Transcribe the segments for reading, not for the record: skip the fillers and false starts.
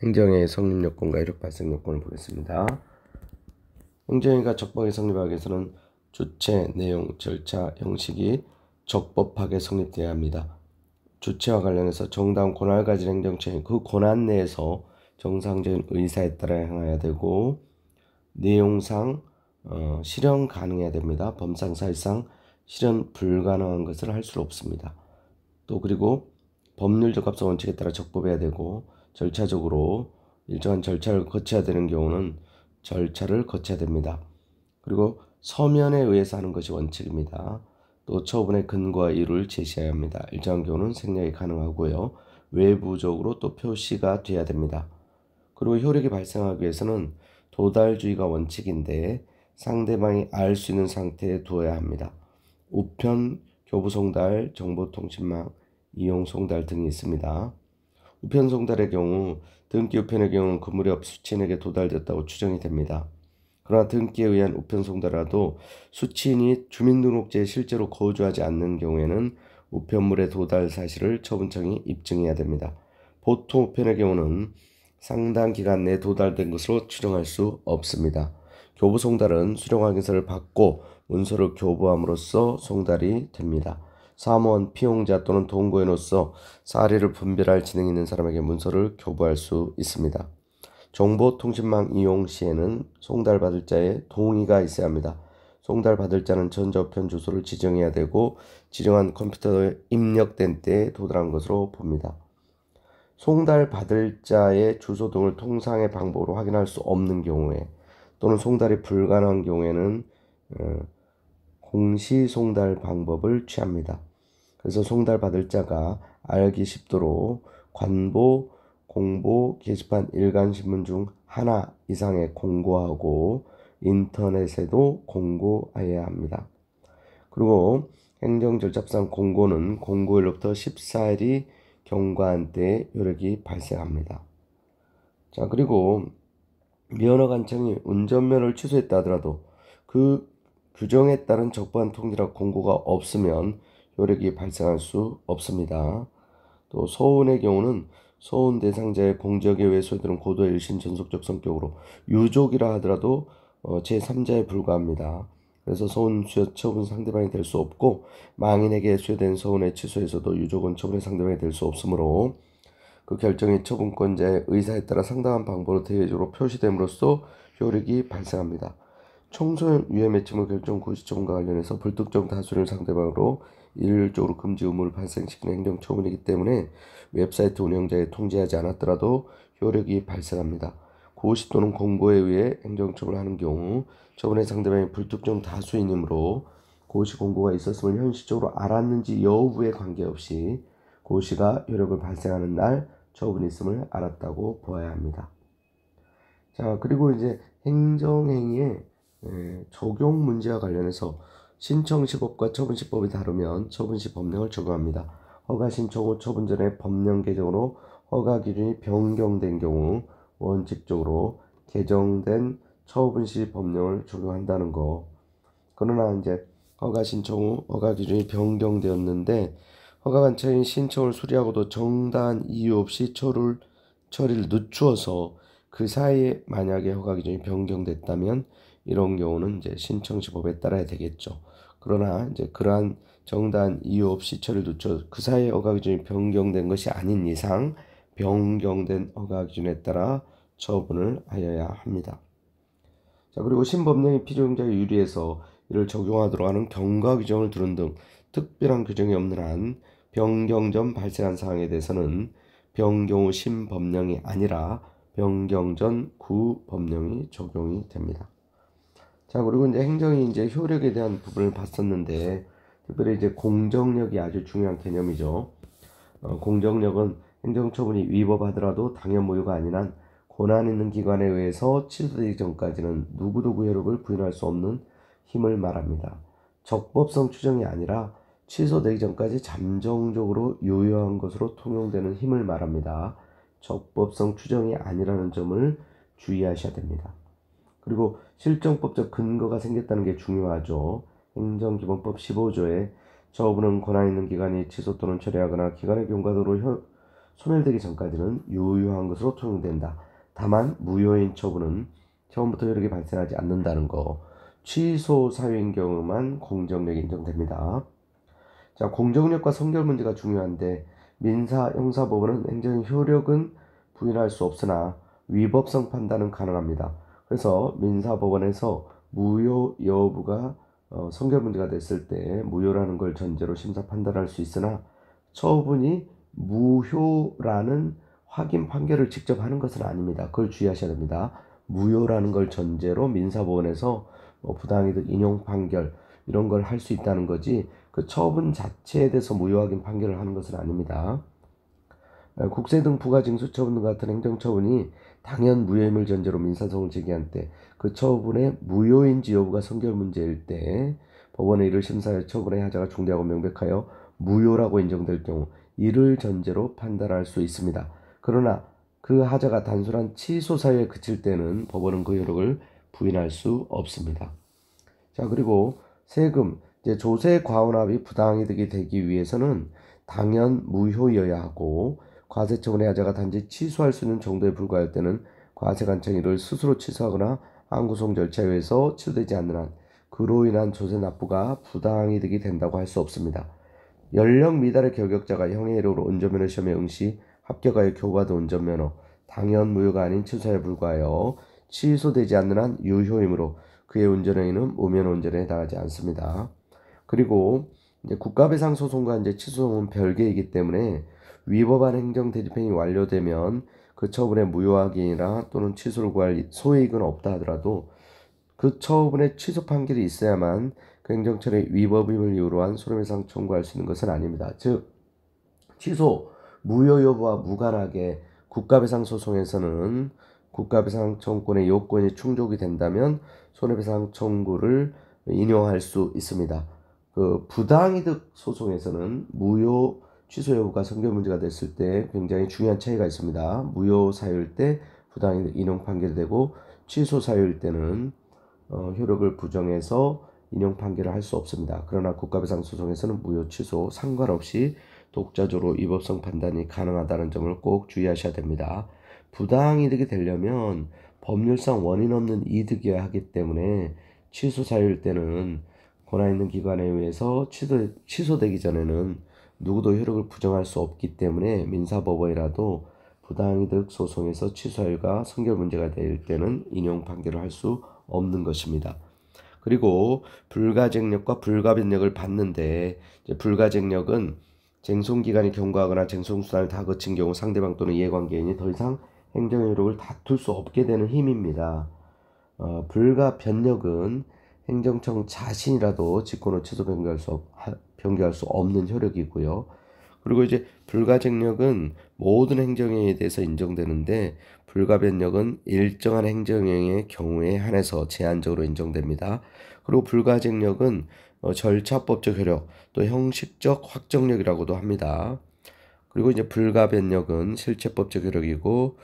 행정의 성립 요건과 이력 발생 요건을 보겠습니다. 행정위가 적법하게 성립하기 위해서는 주체, 내용, 절차, 형식이 적법하게 성립되어야 합니다. 주체와 관련해서 정당한 권한을 가진 행정처인 그 권한 내에서 정상적인 의사에 따라 행해야 되고, 내용상 실현 가능해야 됩니다. 법상 사실상 실현 불가능한 것을 할 수 없습니다. 또 그리고 법률 적합성 원칙에 따라 적법해야 되고, 절차적으로 일정한 절차를 거쳐야 되는 경우는 절차를 거쳐야 됩니다. 그리고 서면에 의해서 하는 것이 원칙입니다. 또 처분의 근거와 이유를 제시해야 합니다. 일정한 경우는 생략이 가능하고요. 외부적으로 또 표시가 돼야 됩니다. 그리고 효력이 발생하기 위해서는 도달주의가 원칙인데 상대방이 알 수 있는 상태에 두어야 합니다. 우편, 교부송달, 정보통신망, 이용송달 등이 있습니다. 우편송달의 경우 등기 우편의 경우는 그 무렵 수취인에게 도달됐다고 추정이 됩니다. 그러나 등기에 의한 우편송달이라도 수취인이 주민등록지에 실제로 거주하지 않는 경우에는 우편물의 도달 사실을 처분청이 입증해야 됩니다. 보통 우편의 경우는 상당 기간 내에 도달된 것으로 추정할 수 없습니다. 교부송달은 수령 확인서를 받고 문서를 교부함으로써 송달이 됩니다. 사무원, 피용자 또는 동거인으로서 사례를 분별할 지능이 있는 사람에게 문서를 교부할 수 있습니다. 정보통신망 이용 시에는 송달받을 자의 동의가 있어야 합니다. 송달받을 자는 전자우편 주소를 지정해야 되고 지정한 컴퓨터에 입력된 때에 도달한 것으로 봅니다. 송달받을 자의 주소 등을 통상의 방법으로 확인할 수 없는 경우에 또는 송달이 불가능한 경우에는 공시송달 방법을 취합니다. 그래서 송달받을 자가 알기 쉽도록 관보, 공보, 게시판, 일간신문 중 하나 이상에 공고하고 인터넷에도 공고해야 합니다. 그리고 행정절차상 공고는 공고일로부터 14일이 경과한 때에 효력이 발생합니다. 자, 그리고 면허관청이 운전면허를 취소했다 하더라도 그 규정에 따른 적법한 통지라 공고가 없으면 효력이 발생할 수 없습니다. 또 서운의 경우는 서운 대상자의 공적에 의해 소유되는 고도의 일신 전속적 성격으로 유족이라 하더라도 제3자에 불과합니다. 그래서 서운 수여 처분 상대방이 될 수 없고 망인에게 수여된 서운의 취소에서도 유족은 처분의 상대방이 될 수 없으므로 그 결정이 처분권자의 의사에 따라 상당한 방법으로 대외적으로 표시됨으로써 효력이 발생합니다. 청소년 유해 매체물 결정 고시 처분과 관련해서 불특정 다수를 상대방으로 일률적으로 금지 의무를 발생시키는 행정처분이기 때문에 웹사이트 운영자에 통지하지 않았더라도 효력이 발생합니다. 고시 또는 공고에 의해 행정처분을 하는 경우 처분의 상대방이 불특정 다수인이므로 고시 공고가 있었음을 현실적으로 알았는지 여부에 관계없이 고시가 효력을 발생하는 날 처분이 있음을 알았다고 보아야 합니다. 자, 그리고 이제 행정행위의 적용 문제와 관련해서 신청시법과 처분시법이 다르면 처분시 법령을 적용합니다. 허가신청 후 처분 전에 법령 개정으로 허가기준이 변경된 경우 원칙적으로 개정된 처분시 법령을 적용한다는 거. 그러나 이제 허가신청 후 허가기준이 변경되었는데 허가관청이 신청을 수리하고도 정당한 이유 없이 처리를 늦추어서 그 사이에 만약에 허가기준이 변경됐다면 이런 경우는 이제 신청시법에 따라야 되겠죠. 그러나 이제 그러한 정당한 이유 없이 처리를 늦춰 그 사이에 허가기준이 변경된 것이 아닌 이상 변경된 허가기준에 따라 처분을 하여야 합니다. 자, 그리고 신법령이 필요용자에 유리해서 이를 적용하도록 하는 경과 규정을 두는 등 특별한 규정이 없는 한 변경 전 발생한 사항에 대해서는 변경 후 신법령이 아니라 변경 전 구법령이 적용이 됩니다. 자, 그리고 이제 행정이 이제 효력에 대한 부분을 봤었는데 특별히 이제 공정력이 아주 중요한 개념이죠. 공정력은 행정처분이 위법하더라도 당연 무효가 아닌 한 권한 있는 기관에 의해서 취소되기 전까지는 누구도 그 효력을 부인할 수 없는 힘을 말합니다. 적법성 추정이 아니라 취소되기 전까지 잠정적으로 유효한 것으로 통용되는 힘을 말합니다. 적법성 추정이 아니라는 점을 주의하셔야 됩니다. 그리고 실정법적 근거가 생겼다는 게 중요하죠. 행정기본법 15조에 처분은 권한 있는 기관이 취소 또는 철회하거나 기관의 경과도로 소멸되기 전까지는 유효한 것으로 통용된다. 다만 무효인 처분은 처음부터 효력이 발생하지 않는다는 거. 취소 사유인 경우만 공정력이 인정됩니다. 자, 공정력과 성결 문제가 중요한데 민사, 형사법원은 행정 효력은 부인할 수 없으나 위법성 판단은 가능합니다. 그래서 민사법원에서 무효 여부가 성결 문제가 됐을 때 무효라는 걸 전제로 심사 판단할 수 있으나 처분이 무효라는 확인 판결을 직접 하는 것은 아닙니다. 그걸 주의하셔야 됩니다. 무효라는 걸 전제로 민사법원에서 부당이득 인용 판결 이런 걸 할 수 있다는 거지 그 처분 자체에 대해서 무효 확인 판결을 하는 것은 아닙니다. 국세 등 부가 징수 처분 등 같은 행정처분이 당연 무효임을 전제로 민사소송을 제기한 때 그 처분의 무효인지 여부가 성결 문제일 때 법원의 이를 심사하여 처분의 하자가 중대하고 명백하여 무효라고 인정될 경우 이를 전제로 판단할 수 있습니다. 그러나 그 하자가 단순한 취소 사유에 그칠 때는 법원은 그 효력을 부인할 수 없습니다. 자, 그리고 세금, 이제 조세 과원합이 부당이득이 되기 위해서는 당연 무효여야 하고 과세처분의 하자가 단지 취소할 수 있는 정도에 불과할 때는 과세관청이 스스로 취소하거나 항구송 절차에 의해서 취소되지 않는 한 그로 인한 조세 납부가 부당이득이 된다고 할 수 없습니다. 연령 미달의 결격자가 형의 이력으로 운전면허 시험에 응시 합격하여 교부받은 운전면허 당연 무효가 아닌 취소에 불과하여 취소되지 않는 한 유효이므로 그의 운전행위는 무면허 운전에 해당하지 않습니다. 그리고 이제 국가배상 소송과 이제 취소송은 별개이기 때문에 위법한 행정 대집행이 완료되면 그 처분의 무효확인이나 또는 취소를 구할 소이익은 없다 하더라도 그 처분의 취소 판결이 있어야만 그 행정처의 위법임을 이유로 한 손해배상 청구할 수 있는 것은 아닙니다. 즉 취소 무효 여부와 무관하게 국가배상 소송에서는 국가배상 청구권의 요건이 충족이 된다면 손해배상 청구를 인용할 수 있습니다. 그 부당이득 소송에서는 무효 취소 여부가 성결 문제가 됐을 때 굉장히 중요한 차이가 있습니다. 무효 사유일 때 부당이득 인용 판결이 되고 취소 사유일 때는 효력을 부정해서 인용 판결을 할 수 없습니다. 그러나 국가배상 소송에서는 무효 취소 상관없이 독자적으로 위법성 판단이 가능하다는 점을 꼭 주의하셔야 됩니다. 부당이득이 되려면 법률상 원인 없는 이득이어야 하기 때문에 취소 사유일 때는 권한 있는 기관에 의해서 취소되기 전에는 누구도 효력을 부정할 수 없기 때문에 민사법원이라도 부당이득 소송에서 취소 사유가 성결 문제가 될 때는 인용 판결을 할 수 없는 것입니다. 그리고 불가쟁력과 불가변력을 받는데 불가쟁력은 쟁송기간이 경과하거나 쟁송수단을 다 거친 경우 상대방 또는 이해관계인이 더 이상 행정효력을 다툴 수 없게 되는 힘입니다. 불가변력은 행정청 자신이라도 직권을 취소 변경할 수 없는 효력이고요. 그리고 이제 불가쟁력은 모든 행정행위에 대해서 인정되는데 불가변력은 일정한 행정행위의 경우에 한해서 제한적으로 인정됩니다. 그리고 불가쟁력은 절차법적 효력 또 형식적 확정력이라고도 합니다. 그리고 이제 불가변력은 실체법적 효력이고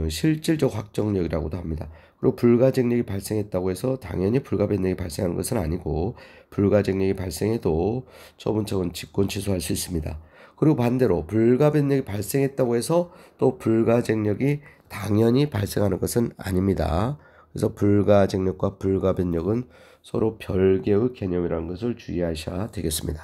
실질적 확정력이라고도 합니다. 그리고 불가쟁력이 발생했다고 해서 당연히 불가변력이 발생하는 것은 아니고 불가쟁력이 발생해도 처분청은 직권 취소할 수 있습니다. 그리고 반대로 불가변력이 발생했다고 해서 또 불가쟁력이 당연히 발생하는 것은 아닙니다. 그래서 불가쟁력과 불가변력은 서로 별개의 개념이라는 것을 주의하셔야 되겠습니다.